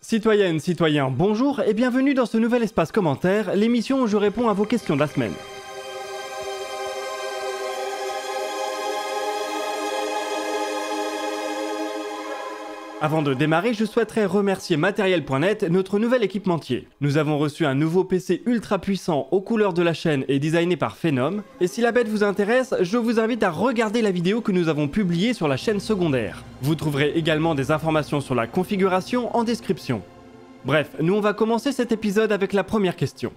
Citoyennes, citoyens, bonjour et bienvenue dans ce nouvel espace commentaire, l'émission où je réponds à vos questions de la semaine. Avant de démarrer, je souhaiterais remercier Matériel.net, notre nouvel équipementier. Nous avons reçu un nouveau PC ultra puissant aux couleurs de la chaîne et designé par Phenom. Et si la bête vous intéresse, je vous invite à regarder la vidéo que nous avons publiée sur la chaîne secondaire. Vous trouverez également des informations sur la configuration en description. Bref, nous on va commencer cet épisode avec la première question.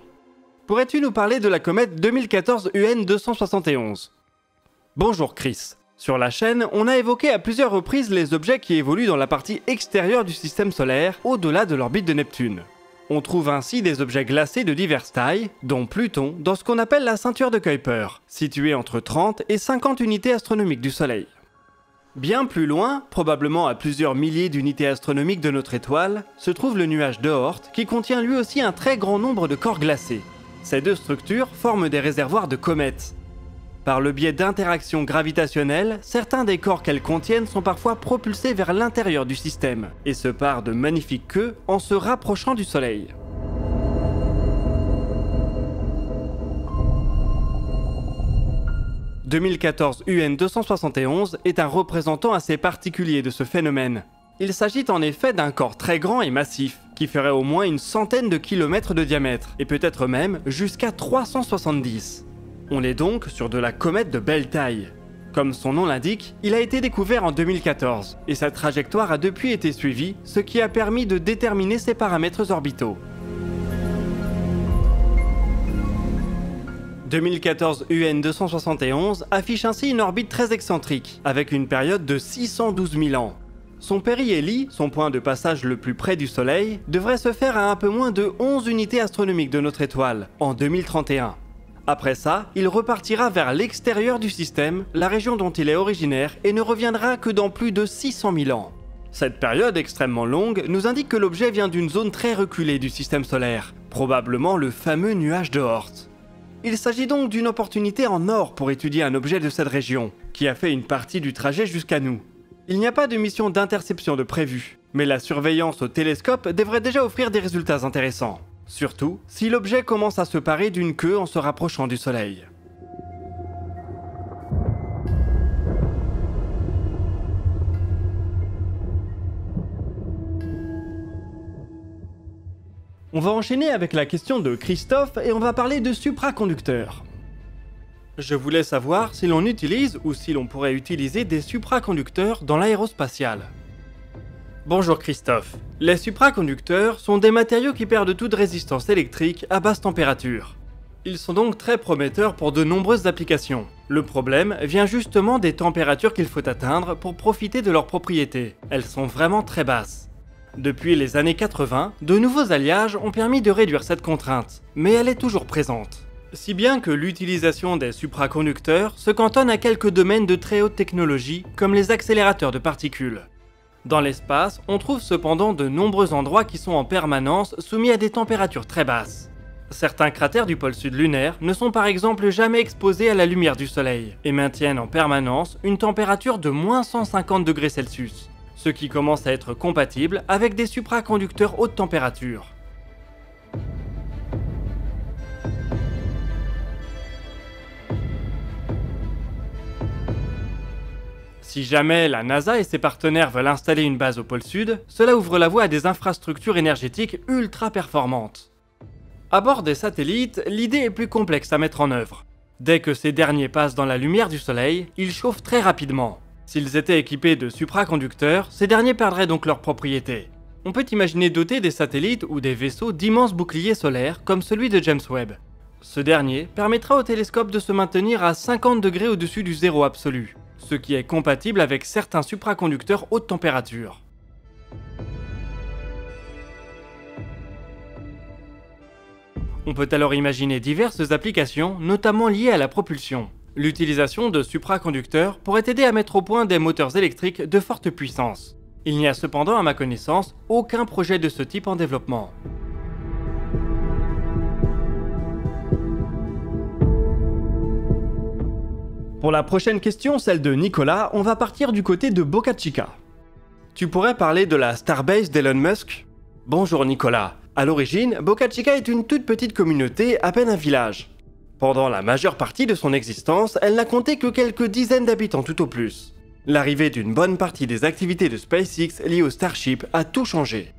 Pourrais-tu nous parler de la comète 2014 UN 271 ? Bonjour Chris. Sur la chaîne, on a évoqué à plusieurs reprises les objets qui évoluent dans la partie extérieure du système solaire, au-delà de l'orbite de Neptune. On trouve ainsi des objets glacés de diverses tailles, dont Pluton, dans ce qu'on appelle la ceinture de Kuiper, située entre 30 et 50 unités astronomiques du Soleil. Bien plus loin, probablement à plusieurs milliers d'unités astronomiques de notre étoile, se trouve le nuage de Oort, qui contient lui aussi un très grand nombre de corps glacés. Ces deux structures forment des réservoirs de comètes. Par le biais d'interactions gravitationnelles, certains des corps qu'elles contiennent sont parfois propulsés vers l'intérieur du système, et se parent de magnifiques queues en se rapprochant du Soleil. « 2014 UN 271 est un représentant assez particulier de ce phénomène. Il s'agit en effet d'un corps très grand et massif, qui ferait au moins une centaine de kilomètres de diamètre, et peut-être même jusqu'à 370. On est donc sur de la comète de belle taille. Comme son nom l'indique, il a été découvert en 2014, et sa trajectoire a depuis été suivie, ce qui a permis de déterminer ses paramètres orbitaux. 2014 UN 271 affiche ainsi une orbite très excentrique, avec une période de 612 000 ans. Son périhélie, son point de passage le plus près du Soleil, devrait se faire à un peu moins de 11 unités astronomiques de notre étoile, en 2031. Après ça, il repartira vers l'extérieur du système, la région dont il est originaire, et ne reviendra que dans plus de 600 000 ans. Cette période extrêmement longue nous indique que l'objet vient d'une zone très reculée du système solaire, probablement le fameux nuage de Oort. Il s'agit donc d'une opportunité en or pour étudier un objet de cette région, qui a fait une partie du trajet jusqu'à nous. Il n'y a pas de mission d'interception de prévue, mais la surveillance au télescope devrait déjà offrir des résultats intéressants. Surtout, si l'objet commence à se parer d'une queue en se rapprochant du Soleil. On va enchaîner avec la question de Christophe et on va parler de supraconducteurs. Je voulais savoir si l'on utilise ou si l'on pourrait utiliser des supraconducteurs dans l'aérospatiale. Bonjour Christophe. Les supraconducteurs sont des matériaux qui perdent toute résistance électrique à basse température. Ils sont donc très prometteurs pour de nombreuses applications. Le problème vient justement des températures qu'il faut atteindre pour profiter de leurs propriétés. Elles sont vraiment très basses. Depuis les années 80, de nouveaux alliages ont permis de réduire cette contrainte, mais elle est toujours présente. Si bien que l'utilisation des supraconducteurs se cantonne à quelques domaines de très haute technologie, comme les accélérateurs de particules. Dans l'espace, on trouve cependant de nombreux endroits qui sont en permanence soumis à des températures très basses. Certains cratères du pôle sud lunaire ne sont par exemple jamais exposés à la lumière du Soleil, et maintiennent en permanence une température de moins 150 degrés Celsius, ce qui commence à être compatible avec des supraconducteurs haute température. Si jamais la NASA et ses partenaires veulent installer une base au pôle sud, cela ouvre la voie à des infrastructures énergétiques ultra performantes. À bord des satellites, l'idée est plus complexe à mettre en œuvre. Dès que ces derniers passent dans la lumière du Soleil, ils chauffent très rapidement. S'ils étaient équipés de supraconducteurs, ces derniers perdraient donc leurs propriétés. On peut imaginer doter des satellites ou des vaisseaux d'immenses boucliers solaires comme celui de James Webb. Ce dernier permettra au télescope de se maintenir à 50 degrés au-dessus du zéro absolu, ce qui est compatible avec certains supraconducteurs haute température. On peut alors imaginer diverses applications, notamment liées à la propulsion. L'utilisation de supraconducteurs pourrait aider à mettre au point des moteurs électriques de forte puissance. Il n'y a cependant, à ma connaissance, aucun projet de ce type en développement. Pour la prochaine question, celle de Nicolas, on va partir du côté de Boca Chica. Tu pourrais parler de la Starbase d'Elon Musk ? Bonjour Nicolas. À l'origine, Boca Chica est une toute petite communauté, à peine un village. Pendant la majeure partie de son existence, elle n'a compté que quelques dizaines d'habitants tout au plus. L'arrivée d'une bonne partie des activités de SpaceX liées au Starship a tout changé.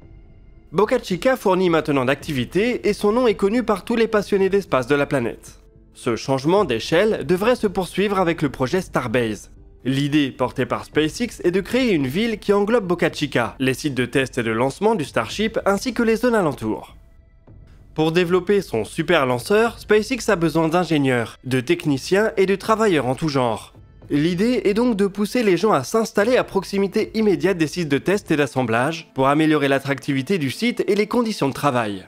Boca Chica fournit maintenant d'activités et son nom est connu par tous les passionnés d'espace de la planète. Ce changement d'échelle devrait se poursuivre avec le projet Starbase. L'idée portée par SpaceX est de créer une ville qui englobe Boca Chica, les sites de test et de lancement du Starship ainsi que les zones alentours. Pour développer son super lanceur, SpaceX a besoin d'ingénieurs, de techniciens et de travailleurs en tout genre. L'idée est donc de pousser les gens à s'installer à proximité immédiate des sites de test et d'assemblage pour améliorer l'attractivité du site et les conditions de travail.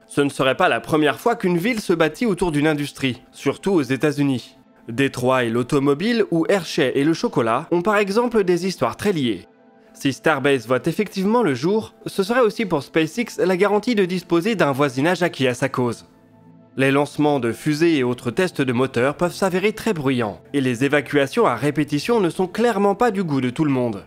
Ce ne serait pas la première fois qu'une ville se bâtit autour d'une industrie, surtout aux États-Unis. Détroit et l'automobile ou Hershey et le chocolat ont par exemple des histoires très liées. Si Starbase voit effectivement le jour, ce serait aussi pour SpaceX la garantie de disposer d'un voisinage acquis à sa cause. Les lancements de fusées et autres tests de moteurs peuvent s'avérer très bruyants, et les évacuations à répétition ne sont clairement pas du goût de tout le monde.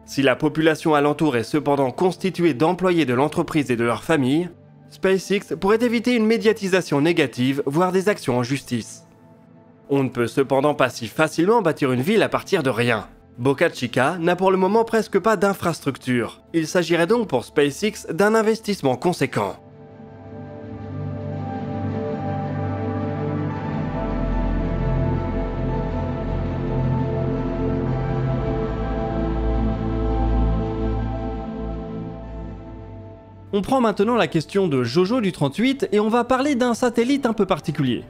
Si la population alentour est cependant constituée d'employés de l'entreprise et de leurs familles, SpaceX pourrait éviter une médiatisation négative, voire des actions en justice. On ne peut cependant pas si facilement bâtir une ville à partir de rien. Boca Chica n'a pour le moment presque pas d'infrastructure. Il s'agirait donc pour SpaceX d'un investissement conséquent. On prend maintenant la question de Jojo du 38 et on va parler d'un satellite un peu particulier.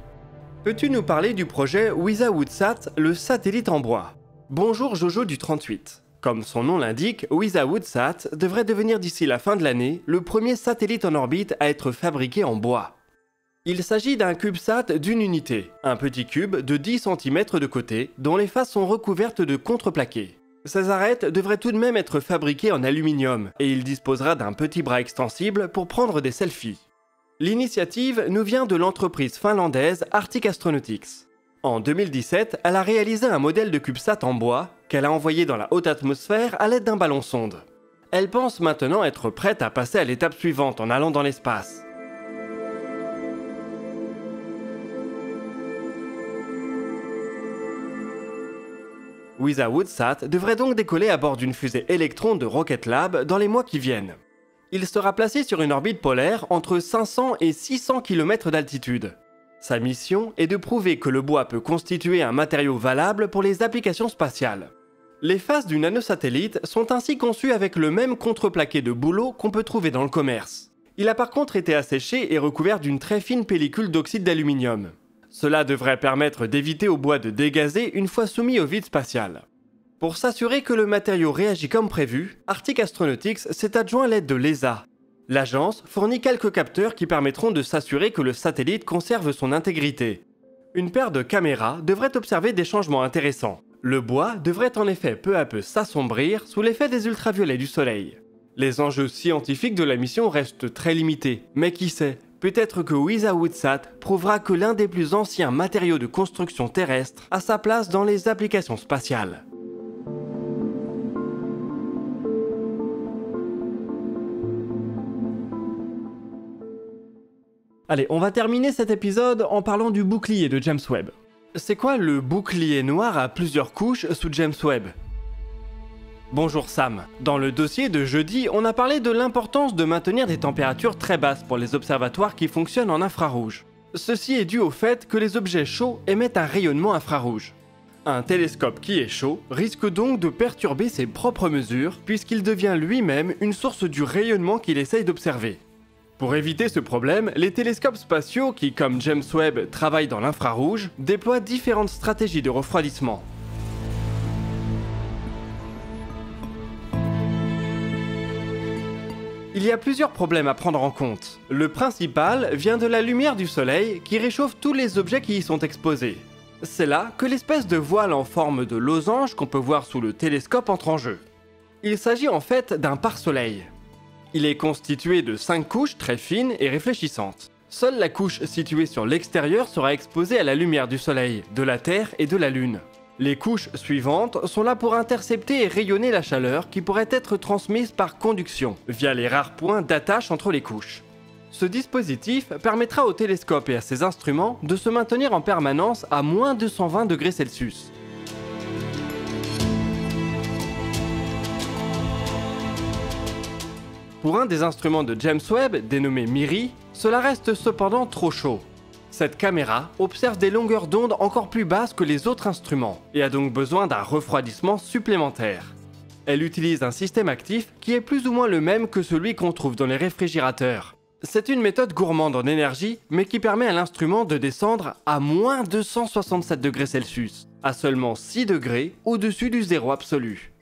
Peux-tu nous parler du projet WISA-WOODSat, le satellite en bois ? Bonjour Jojo du 38. Comme son nom l'indique, WISA-WOODSat devrait devenir d'ici la fin de l'année le premier satellite en orbite à être fabriqué en bois. Il s'agit d'un CubeSat d'une unité, un petit cube de 10 cm de côté dont les faces sont recouvertes de contreplaqué. Ses arêtes devraient tout de même être fabriquées en aluminium et il disposera d'un petit bras extensible pour prendre des selfies. L'initiative nous vient de l'entreprise finlandaise Arctic Astronautics. En 2017, elle a réalisé un modèle de CubeSat en bois qu'elle a envoyé dans la haute atmosphère à l'aide d'un ballon-sonde. Elle pense maintenant être prête à passer à l'étape suivante en allant dans l'espace. WISA-WOODSat devrait donc décoller à bord d'une fusée Electron de Rocket Lab dans les mois qui viennent. Il sera placé sur une orbite polaire entre 500 et 600 km d'altitude. Sa mission est de prouver que le bois peut constituer un matériau valable pour les applications spatiales. Les faces du nanosatellite sont ainsi conçues avec le même contreplaqué de bouleau qu'on peut trouver dans le commerce. Il a par contre été asséché et recouvert d'une très fine pellicule d'oxyde d'aluminium. Cela devrait permettre d'éviter au bois de dégazer une fois soumis au vide spatial. Pour s'assurer que le matériau réagit comme prévu, Arctic Astronautics s'est adjoint l'aide de l'ESA. L'agence fournit quelques capteurs qui permettront de s'assurer que le satellite conserve son intégrité. Une paire de caméras devrait observer des changements intéressants. Le bois devrait en effet peu à peu s'assombrir sous l'effet des ultraviolets du soleil. Les enjeux scientifiques de la mission restent très limités, mais qui sait, peut-être que WISA-WOODSat prouvera que l'un des plus anciens matériaux de construction terrestre a sa place dans les applications spatiales. Allez, on va terminer cet épisode en parlant du bouclier de James Webb. C'est quoi le bouclier noir à plusieurs couches sous James Webb ? Bonjour Sam. Dans le dossier de jeudi, on a parlé de l'importance de maintenir des températures très basses pour les observatoires qui fonctionnent en infrarouge. Ceci est dû au fait que les objets chauds émettent un rayonnement infrarouge. Un télescope qui est chaud risque donc de perturber ses propres mesures puisqu'il devient lui-même une source du rayonnement qu'il essaye d'observer. Pour éviter ce problème, les télescopes spatiaux qui, comme James Webb, travaillent dans l'infrarouge, déploient différentes stratégies de refroidissement. Il y a plusieurs problèmes à prendre en compte. Le principal vient de la lumière du soleil qui réchauffe tous les objets qui y sont exposés. C'est là que l'espèce de voile en forme de losange qu'on peut voir sous le télescope entre en jeu. Il s'agit en fait d'un pare-soleil. Il est constitué de 5 couches très fines et réfléchissantes. Seule la couche située sur l'extérieur sera exposée à la lumière du soleil, de la Terre et de la Lune. Les couches suivantes sont là pour intercepter et rayonner la chaleur qui pourrait être transmise par conduction, via les rares points d'attache entre les couches. Ce dispositif permettra au télescope et à ses instruments de se maintenir en permanence à moins 220 degrés Celsius. Pour un des instruments de James Webb, dénommé MIRI, cela reste cependant trop chaud. Cette caméra observe des longueurs d'onde encore plus basses que les autres instruments et a donc besoin d'un refroidissement supplémentaire. Elle utilise un système actif qui est plus ou moins le même que celui qu'on trouve dans les réfrigérateurs. C'est une méthode gourmande en énergie, mais qui permet à l'instrument de descendre à moins 267 degrés Celsius, à seulement 6 degrés au-dessus du zéro absolu.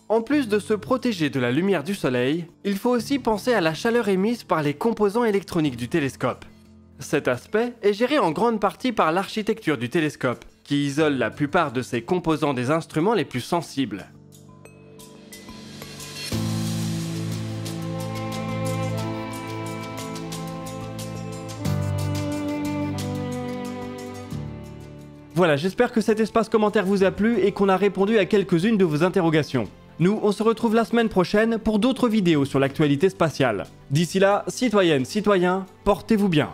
En plus de se protéger de la lumière du soleil, il faut aussi penser à la chaleur émise par les composants électroniques du télescope. Cet aspect est géré en grande partie par l'architecture du télescope, qui isole la plupart de ses composants des instruments les plus sensibles. Voilà, j'espère que cet espace commentaire vous a plu et qu'on a répondu à quelques-unes de vos interrogations. Nous, on se retrouve la semaine prochaine pour d'autres vidéos sur l'actualité spatiale. D'ici là, citoyennes, citoyens, portez-vous bien.